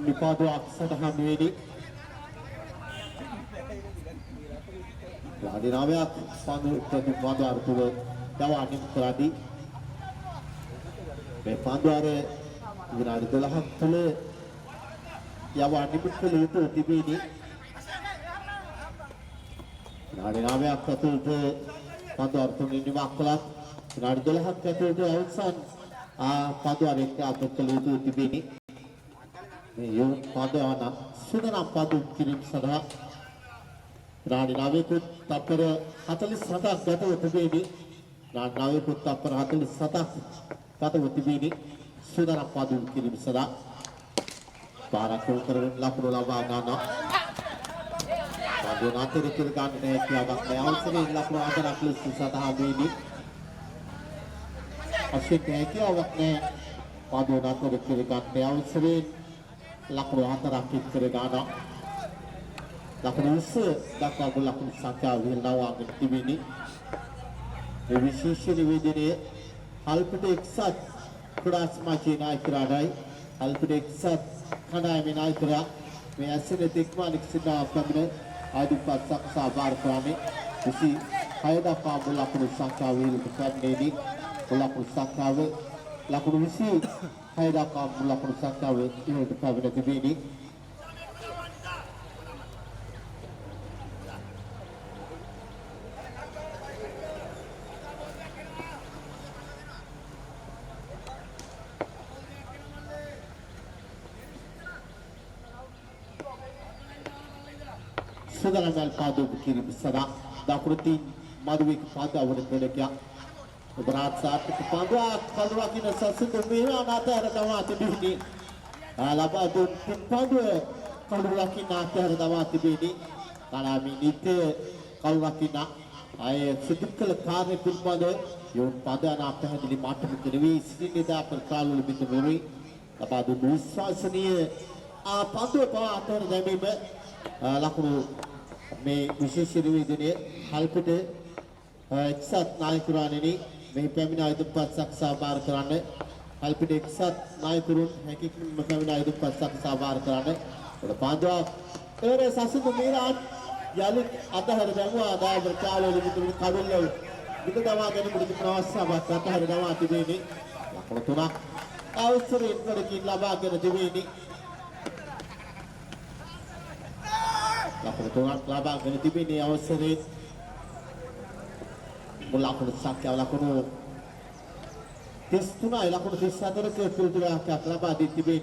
විපාදයක් සඳහන් වෙදී ආදිනාවයක් පන්දු ප්‍රතිපාද අර්ථව දවන්නේ කරදී මේ පන්දුවරේ විනාඩි 12ක් තුළ යවන්නේ කළ යුතු තිබෙන්නේ විනාඩි 9ක් ඇතුළත පන්දු අර්ථුන් නිමක් කළා විනාඩි 12ක් ඇතුළත අවසන් පන්දුවරේ ක්‍රියාත්මක කළ යුතු තිබෙන්නේ මේ යොමු පන්දුවන සුදනම් පන්දු කිරීම සඳහා විනාඩි 9ක තප්පර 47ක් ගතව තිබෙන්නේ විනාඩි 9ක තප්පර 47ක් ගතව තිබෙන්නේ සුදනම් පන්දු කිරීම සඳහා පාරක් කරගෙන ලකුණු ලබා ගන්නවා පන්දු නැතර කර ගන්න කියාවක් නැහැ අවසරේ ලකුණු අතරක් ලෙස සඳහා වෙන්නේ අවශ්‍ය කියාවක් නැහැ පන්දු නැතර කර ගන්න අවසරේ ලකුණු අතරක් කර ගන්නවා ලකුණු 20 දක්වා ලකුණු සංඛ්‍යාව වෙනවාගෙන තිබෙන්නේ මේ විශේෂ නිවේදනයේ අල්පට එක්සත් ක්‍රීඩා සමාජයේ නායකයාණයි අල්පට එක්සත් කණ්ඩායමේ නායකයා මේ ඇසෙන තෙක්මානික සිතා පැමිණ ආදුපත් සක්සා බාර කරන්නේ 26 දක්වා ලකුණු සංඛ්‍යාව වෙනවාගෙනදී ලකුණු සංඛ්‍යාව ලකුණු 26 දක්වා ලකුණු සංඛ්‍යාව ඉහළට පැමිණ තිබෙන්නේ සුදරමල් පාදු කිරිම සදා දකුණති මදුවික පාදවර දෙලකියා උපරාත් සාර්ථක පාදුවා කින සසුතු මේවා නැතර දවා තිබෙන්නේ ලබා දුන් පාදුව කළුවා කින නැතර දවා තිබෙන්නේ කලාමි නිත්‍ය කළුවා කින අය සිදුකල කාර්ය පිළිබඳ යොන් පදන අපහැදිලි මාට්ටමක දෙවි සිටිනදා ප්‍රකාලවල බිඳවෙමි ලබා දුන් විශ්වාසනීය පාදුව පාතර දැමීම ලකුණු මේ විශේෂ නිවේදනයේ හල්පිට එක්සත් නායකරුවන්නි මේ පැමිණ අයදුපත් සක්සා බාර කරන්න හල්පිට එක්සත් නායකරුන් හැකියකින් පැමිණ අයදුපත් සක්සා බාර කරන්න උඩ පාදවා ඒරේ සසුතු මීරාන් යලිත් අතහැර දැමුවා දාවර කාලවල විතර කඩුල්ල විත දවා ගැනීම මුළු ප්‍රවාසාවක් අතහැර දවා තිබෙන්නේ ලකුණු තුනක් අවසරයෙන් වලකින් ලබාගෙන තිබෙන්නේ ලකුණු තුනක් ලබාගෙන තිබෙන්නේ අවසරයේ ලකුණු සංඛ්‍යාව ලකුණු 33යි ලකුණු 34ක පිළිතුරක් ලබා දී තිබෙන්නේ